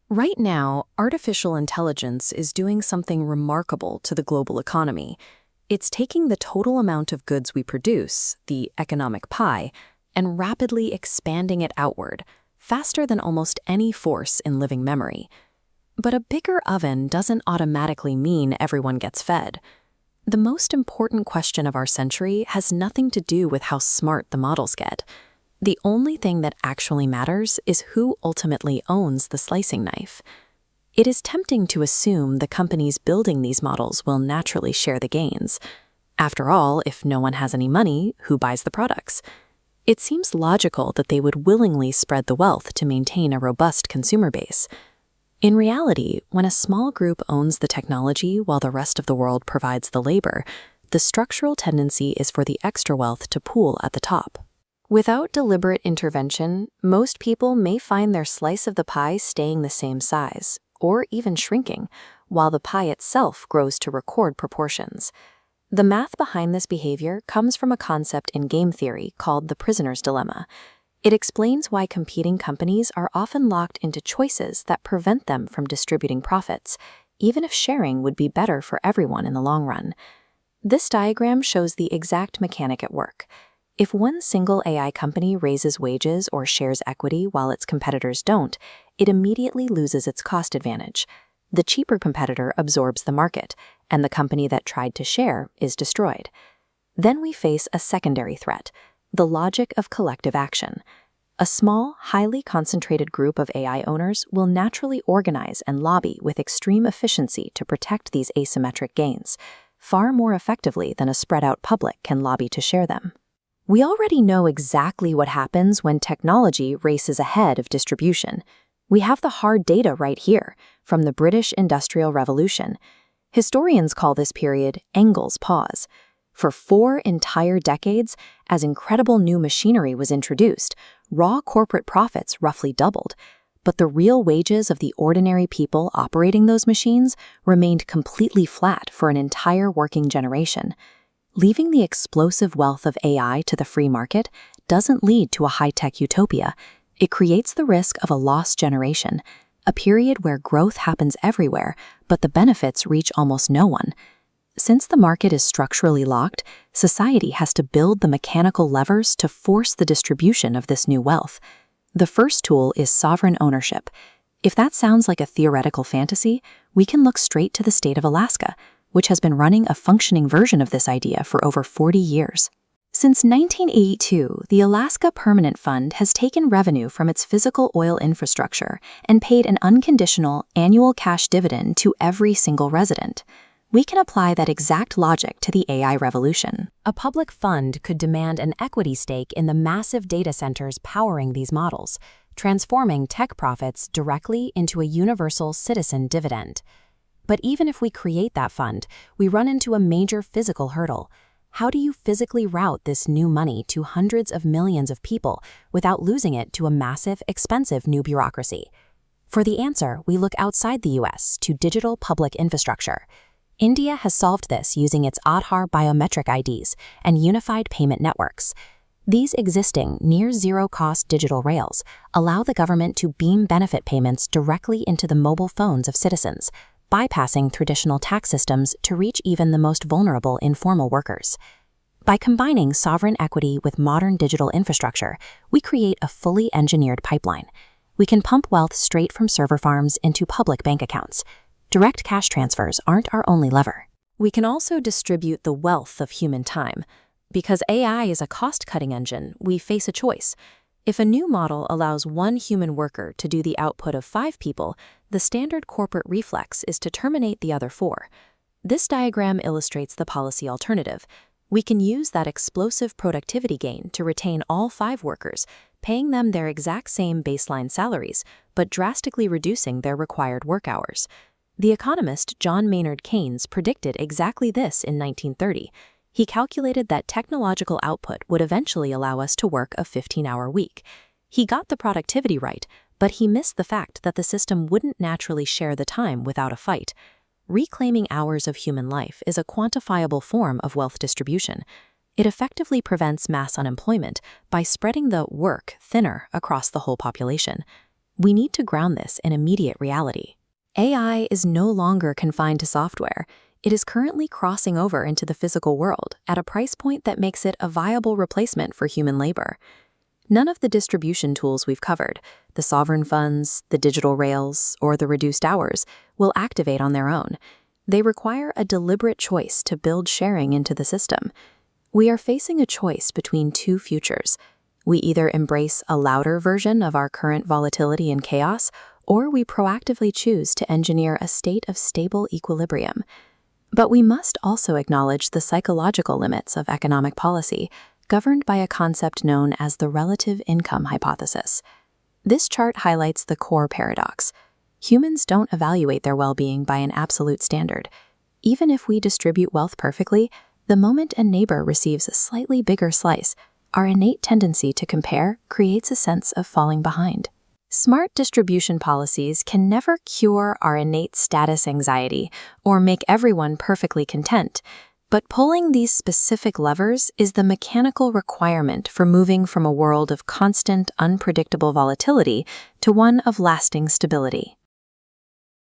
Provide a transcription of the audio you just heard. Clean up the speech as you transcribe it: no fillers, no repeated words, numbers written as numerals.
Right now, artificial intelligence is doing something remarkable to the global economy. It's taking the total amount of goods we produce, the economic pie, and rapidly expanding it outward, faster than almost any force in living memory. But a bigger oven doesn't automatically mean everyone gets fed. The most important question of our century has nothing to do with how smart the models get. The only thing that actually matters is who ultimately owns the slicing knife. It is tempting to assume the companies building these models will naturally share the gains. After all, if no one has any money, who buys the products? It seems logical that they would willingly spread the wealth to maintain a robust consumer base. In reality, when a small group owns the technology while the rest of the world provides the labor, the structural tendency is for the extra wealth to pool at the top. Without deliberate intervention, most people may find their slice of the pie staying the same size, or even shrinking, while the pie itself grows to record proportions. The math behind this behavior comes from a concept in game theory called the prisoner's dilemma. It explains why competing companies are often locked into choices that prevent them from distributing profits, even if sharing would be better for everyone in the long run. This diagram shows the exact mechanic at work. If one single AI company raises wages or shares equity while its competitors don't, it immediately loses its cost advantage. The cheaper competitor absorbs the market, and the company that tried to share is destroyed. Then we face a secondary threat, the logic of collective action. A small, highly concentrated group of AI owners will naturally organize and lobby with extreme efficiency to protect these asymmetric gains, far more effectively than a spread-out public can lobby to share them. We already know exactly what happens when technology races ahead of distribution. We have the hard data right here, from the British Industrial Revolution. Historians call this period Engels' pause. For 4 entire decades, as incredible new machinery was introduced, raw corporate profits roughly doubled, but the real wages of the ordinary people operating those machines remained completely flat for an entire working generation. Leaving the explosive wealth of AI to the free market doesn't lead to a high-tech utopia. It creates the risk of a lost generation, a period where growth happens everywhere, but the benefits reach almost no one. Since the market is structurally locked, society has to build the mechanical levers to force the distribution of this new wealth. The first tool is sovereign ownership. If that sounds like a theoretical fantasy, we can look straight to the state of Alaska, which has been running a functioning version of this idea for over 40 years. Since 1982, the Alaska Permanent Fund has taken revenue from its physical oil infrastructure and paid an unconditional annual cash dividend to every single resident. We can apply that exact logic to the AI revolution. A public fund could demand an equity stake in the massive data centers powering these models, transforming tech profits directly into a universal citizen dividend. But even if we create that fund, we run into a major physical hurdle. How do you physically route this new money to hundreds of millions of people without losing it to a massive, expensive new bureaucracy? For the answer, we look outside the US to digital public infrastructure. India has solved this using its Aadhaar biometric IDs and unified payment networks. These existing near-zero-cost digital rails allow the government to beam benefit payments directly into the mobile phones of citizens, bypassing traditional tax systems to reach even the most vulnerable informal workers. By combining sovereign equity with modern digital infrastructure, we create a fully engineered pipeline. We can pump wealth straight from server farms into public bank accounts. Direct cash transfers aren't our only lever. We can also distribute the wealth of human time. Because AI is a cost-cutting engine, we face a choice. If a new model allows one human worker to do the output of 5 people, the standard corporate reflex is to terminate the other 4. This diagram illustrates the policy alternative. We can use that explosive productivity gain to retain all 5 workers, paying them their exact same baseline salaries, but drastically reducing their required work hours. The economist John Maynard Keynes predicted exactly this in 1930. He calculated that technological output would eventually allow us to work a 15-hour week. He got the productivity right, but he missed the fact that the system wouldn't naturally share the time without a fight. Reclaiming hours of human life is a quantifiable form of wealth distribution. It effectively prevents mass unemployment by spreading the work thinner across the whole population. We need to ground this in immediate reality. AI is no longer confined to software. It is currently crossing over into the physical world at a price point that makes it a viable replacement for human labor. None of the distribution tools we've covered, the sovereign funds, the digital rails, or the reduced hours, will activate on their own. They require a deliberate choice to build sharing into the system. We are facing a choice between two futures. We either embrace a louder version of our current volatility and chaos, or we proactively choose to engineer a state of stable equilibrium. But we must also acknowledge the psychological limits of economic policy, governed by a concept known as the relative income hypothesis. This chart highlights the core paradox. Humans don't evaluate their well-being by an absolute standard. Even if we distribute wealth perfectly, the moment a neighbor receives a slightly bigger slice, our innate tendency to compare creates a sense of falling behind. Smart distribution policies can never cure our innate status anxiety or make everyone perfectly content, but pulling these specific levers is the mechanical requirement for moving from a world of constant, unpredictable volatility to one of lasting stability.